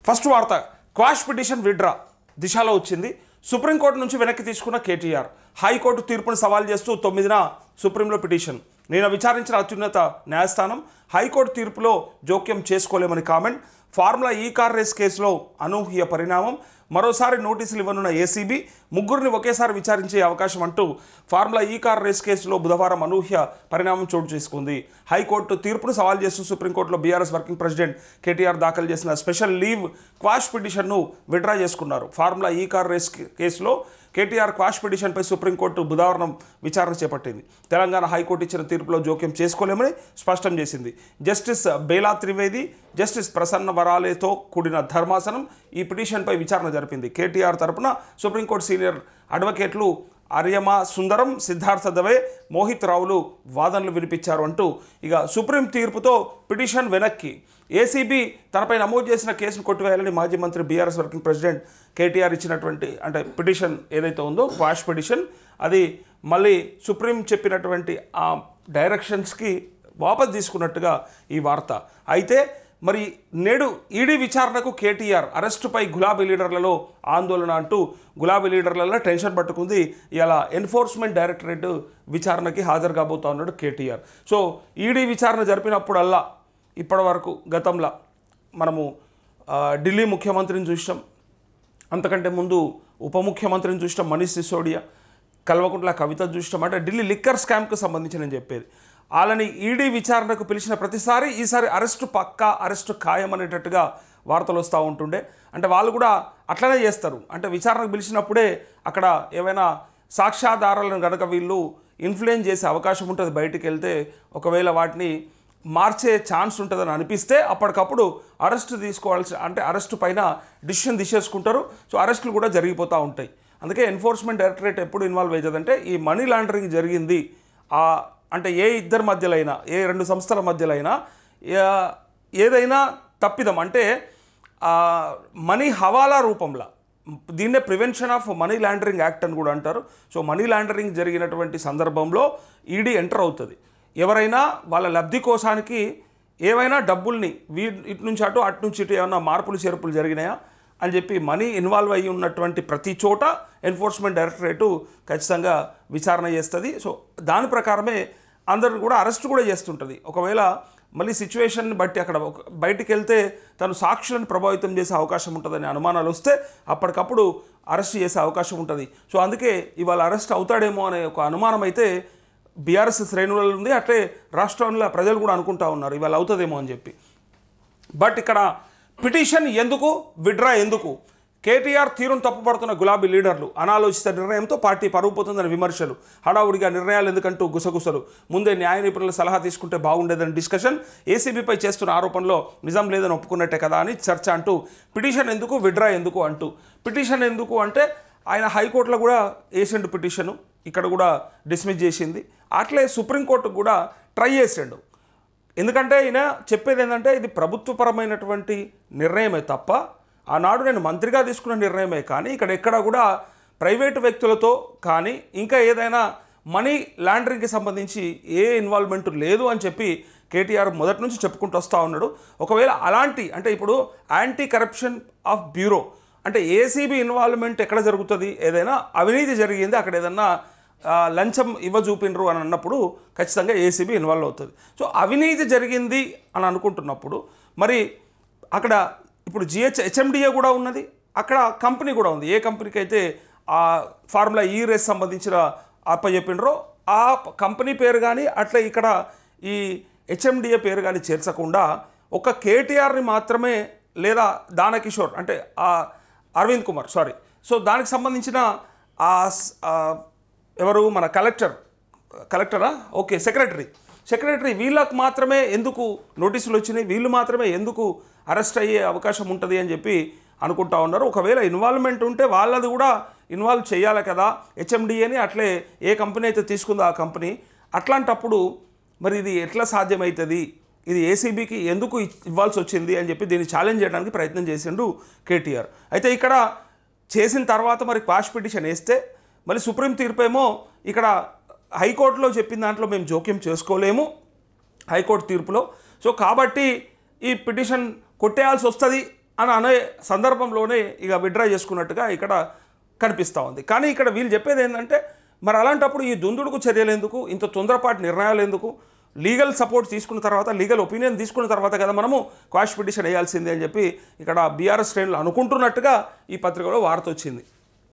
First వార్త quash petition withdraw దిశలో వచ్చింది. సుప్రీంకోర్టు నుంచి వెనక్కి తీసుకున్న కేటీఆర్ హైకోర్టు తీర్పును సవాల్ చేస్తూ 9న సుప్రీంలో పిటిషన్. నేను విచారించిన అత్యున్నత న్యాయస్థానం హైకోర్టు తీర్పులో జోక్యం చేసుకోలేమని కామెంట్. ఫార్ములా ఈ కార్ రేస్ కేసులో అనూహ్య పరిణామం. మరోసారి నోటీసులు ఇవ్వనున్న ఏసీబీ ముగ్గురిని ఒకేసారి విచారించే అవకాశం అంటూ ఫార్ములా ఈ కార్ రేస్ కేసులో బుధవారం అనూహ్య పరిణామం చోటు చేసుకుంది. హైకోర్టు తీర్పును సవాల్ చేస్తూ సుప్రీంకోర్టులో బీఆర్ఎస్ వర్కింగ్ ప్రెసిడెంట్ కేటీఆర్ దాఖలు చేసిన స్పెషల్ లీవ్ క్వాష్ పిటిషన్ను విడ్రా చేసుకున్నారు. ఫార్ములా ఈ కార్ రేస్ కేసులో కేటీఆర్ క్వాష్ పిటిషన్పై సుప్రీంకోర్టు బుధవారం విచారణ చేపట్టింది. తెలంగాణ హైకోర్టు ఇచ్చిన తీర్పులో జోక్యం చేసుకోలేమని స్పష్టం చేసింది. జస్టిస్ బేలా త్రివేది, జస్టిస్ ప్రసన్న వరాలేతో కూడిన ధర్మాసనం ఈ పిటిషన్పై విచారణ జరిపింది. కేటీఆర్ తరపున సుప్రీంకోర్టు సీనియర్ అడ్వకేట్లు ఆర్యమా సుందరం, సిద్ధార్థ దవే, మోహిత్ రావులు వాదనలు వినిపించారు అంటూ ఇక సుప్రీం తీర్పుతో పిటిషన్ వెనక్కి. ఏసీబీ తనపై నమోదు చేసిన కేసును కొట్టివేయాలని మాజీ మంత్రి బీఆర్ఎస్ వర్కింగ్ ప్రెసిడెంట్ కేటీఆర్ ఇచ్చినటువంటి పిటిషన్ ఏదైతే ఉందో క్వాష్ పిటిషన్, అది మళ్ళీ సుప్రీం చెప్పినటువంటి ఆ డైరెక్షన్స్కి వాపస్ తీసుకున్నట్టుగా ఈ వార్త. అయితే మరి నేడు ఈడీ విచారణకు కేటీఆర్ అరెస్టుపై గులాబీ లీడర్లలో ఆందోళన అంటూ గులాబీ లీడర్లలో టెన్షన్ పట్టుకుంది. ఇలా ఎన్ఫోర్స్మెంట్ డైరెక్టరేట్ విచారణకి హాజరు కాబోతా ఉన్నాడు కేటీఆర్. సో ఈడీ విచారణ జరిపినప్పుడల్లా ఇప్పటి వరకు గతంలో మనము ఢిల్లీ ముఖ్యమంత్రిని చూసాం, అంతకంటే ముందు ఉప ముఖ్యమంత్రిని చూసాం మనీష్ సిసోడియా, కల్వకుంట్ల కవిత చూసాం. అంటే ఢిల్లీ లిక్కర్ స్కామ్కి సంబంధించి నేను చెప్పేది. వాళ్ళని ఈడీ విచారణకు పిలిచిన ప్రతిసారి ఈసారి అరెస్టు పక్కా, అరెస్టు ఖాయం అనేటట్టుగా వార్తలు వస్తూ ఉంటుండే. అంటే వాళ్ళు కూడా అట్లనే చేస్తారు. అంటే విచారణకు పిలిచినప్పుడే అక్కడ ఏవైనా సాక్ష్యాధారాలను కనుక వీళ్ళు ఇన్ఫ్లుయెన్స్ చేసే అవకాశం ఉంటుంది, బయటికి వెళ్తే ఒకవేళ వాటిని మార్చే ఛాన్స్ ఉంటుందని అనిపిస్తే అప్పటికప్పుడు అరెస్ట్ తీసుకోవాల్సి, అంటే అరెస్టు పైన డిసిషన్ తీసేసుకుంటారు. సో అరెస్టులు కూడా జరిగిపోతూ ఉంటాయి. అందుకే ఎన్ఫోర్స్మెంట్ డైరెక్టరేట్ ఎప్పుడు ఇన్వాల్వ్ అవుతుందంటే ఈ మనీ లాండరింగ్ జరిగింది అంటే ఏ ఇద్దరి మధ్యలో అయినా, ఏ రెండు సంస్థల మధ్యలో అయినా ఏదైనా తప్పిదం అంటే మనీ హవాలా రూపంలో, దీన్నే prevention of money laundering act అని కూడా అంటారు. సో మనీ లాండరింగ్ జరిగినటువంటి సందర్భంలో ఈడీ ఎంటర్ అవుతుంది. ఎవరైనా వాళ్ళ లబ్ధి కోసానికి ఏవైనా డబ్బుల్ని ఇటు నుంచి అటు, అటు నుంచి ఇటు ఏమైనా మార్పులు చేర్పులు జరిగినాయా అని చెప్పి మనీ ఇన్వాల్వ్ అయ్యి ఉన్నటువంటి ప్రతి చోట ఎన్ఫోర్స్మెంట్ డైరెక్టరేటు ఖచ్చితంగా విచారణ చేస్తుంది. సో దాని ప్రకారమే అందరిని కూడా అరెస్ట్ కూడా చేస్తుంటుంది. ఒకవేళ మళ్ళీ సిచ్యువేషన్ బట్టి అక్కడ బయటికి వెళ్తే తను సాక్షులను ప్రభావితం చేసే అవకాశం ఉంటుందని అనుమానాలు వస్తే అప్పటికప్పుడు అరెస్ట్ చేసే అవకాశం ఉంటుంది. సో అందుకే ఇవాళ అరెస్ట్ అవుతాడేమో అనే ఒక అనుమానం అయితే బీఆర్ఎస్ శ్రేణులలో ఉంది. అట్లే రాష్ట్రంలో ప్రజలు కూడా అనుకుంటా ఉన్నారు ఇవాళ అవుతుందేమో అని చెప్పి. బట్ ఇక్కడ పిటిషన్ ఎందుకు, విడ్రా ఎందుకు? కేటీఆర్ తీరును తప్పుపడుతున్న గులాబీ లీడర్లు, అనాలోచిత నిర్ణయంతో పార్టీ పరువు పోతుందని విమర్శలు, హడావుడిగా నిర్ణయాలు ఎందుకంటూ గుసగుసలు, ముందే న్యాయ నిపుణుల సలహా తీసుకుంటే బాగుండేదని డిస్కషన్, ఏసీబీపై చేస్తున్న ఆరోపణలో నిజం లేదని ఒప్పుకున్నట్టే కదా అని చర్చ అంటూ పిటిషన్ ఎందుకు, విడ్రా ఎందుకు అంటూ. పిటిషన్ ఎందుకు అంటే ఆయన హైకోర్టులో కూడా వేసిండు పిటిషను, ఇక్కడ కూడా డిస్మిస్ చేసింది. అట్లే సుప్రీంకోర్టుకు కూడా ట్రై చేసిండు. ఎందుకంటే ఈయన చెప్పేది ఏంటంటే ఇది ప్రభుత్వపరమైనటువంటి నిర్ణయమే తప్ప ఆనాడు నేను మంత్రిగా తీసుకున్న నిర్ణయమే, కానీ ఇక్కడ ఎక్కడ కూడా ప్రైవేటు వ్యక్తులతో కానీ ఇంకా ఏదైనా మనీ లాండరింగ్కి సంబంధించి ఏ ఇన్వాల్వ్మెంట్ లేదు అని చెప్పి కేటీఆర్ మొదటి నుంచి చెప్పుకుంటూ వస్తూ ఉన్నాడు. ఒకవేళ అలాంటి అంటే ఇప్పుడు యాంటీ కరప్షన్ ఆఫ్ బ్యూరో అంటే ఏసీబీ ఇన్వాల్వ్మెంట్ ఎక్కడ జరుగుతుంది, ఏదైనా అవినీతి జరిగింది అక్కడ ఏదన్నా లంచం చూపినరు అని అన్నప్పుడు ఖచ్చితంగా ఏసీబీ ఇన్వాల్వ్ అవుతుంది. సో అవినీతి జరిగింది అని అనుకుంటున్నప్పుడు మరి అక్కడ ఇప్పుడు హెచ్ఎండిఏ కూడా ఉన్నది, అక్కడ కంపెనీ కూడా ఉంది. ఏ కంపెనీకి అయితే ఆ ఫార్ములా ఈ రేస్ సంబంధించిన అప్పచెప్పినరో ఆ కంపెనీ పేరు కానీ అట్లా ఇక్కడ ఈ హెచ్ఎండిఏ పేరు కానీ చేర్చకుండా ఒక కేటీఆర్ని మాత్రమే లేదా దానకిషోర్ అంటే అరవింద్ కుమార్ సో దానికి సంబంధించిన ఎవరు మన కలెక్టరా ఓకే సెక్రటరీ వీళ్ళకు మాత్రమే ఎందుకు నోటీసులు వచ్చినాయి, వీళ్ళు మాత్రమే ఎందుకు అరెస్ట్ అయ్యే అవకాశం ఉంటుంది అని చెప్పి అనుకుంటా ఉన్నారు. ఒకవేళ ఇన్వాల్వ్మెంట్ ఉంటే వాళ్ళది కూడా ఇన్వాల్వ్ చేయాలి కదా హెచ్ఎండిఏని, అట్లే ఏ కంపెనీ అయితే తీసుకుందో ఆ కంపెనీ. అట్లాంటప్పుడు మరి ఇది ఎట్లా సాధ్యమవుతుంది, ఇది ఏసీబీకి ఎందుకు ఇవ్వాల్సి వచ్చింది అని చెప్పి దీన్ని ఛాలెంజ్ చేయడానికి ప్రయత్నం చేసిండు కేటీఆర్. అయితే ఇక్కడ చేసిన తర్వాత మరి క్వాష్ పిటిషన్ వేస్తే మళ్ళీ సుప్రీం తీర్పు ఏమో ఇక్కడ హైకోర్టులో చెప్పిన దాంట్లో మేము జోక్యం చేసుకోలేము హైకోర్టు తీర్పులో. సో కాబట్టి ఈ పిటిషన్ కొట్టేయాల్సి వస్తుంది అని అనే సందర్భంలోనే ఇక విత్డ్రా చేసుకున్నట్టుగా ఇక్కడ కనిపిస్తూ ఉంది. కానీ ఇక్కడ వీళ్ళు చెప్పేది ఏంటంటే మరి అలాంటప్పుడు ఈ దుందుడుకు చర్యలు ఎందుకు, ఇంత తొందరపాటు నిర్ణయాలు ఎందుకు, లీగల్ సపోర్ట్ తీసుకున్న తర్వాత, లీగల్ ఒపీనియన్ తీసుకున్న తర్వాత కదా మనము క్వాష్ పిటిషన్ వేయాల్సిందే అని చెప్పి ఇక్కడ బీఆర్ఎస్ శ్రేణులు అనుకుంటున్నట్టుగా ఈ పత్రికలో వార్త వచ్చింది.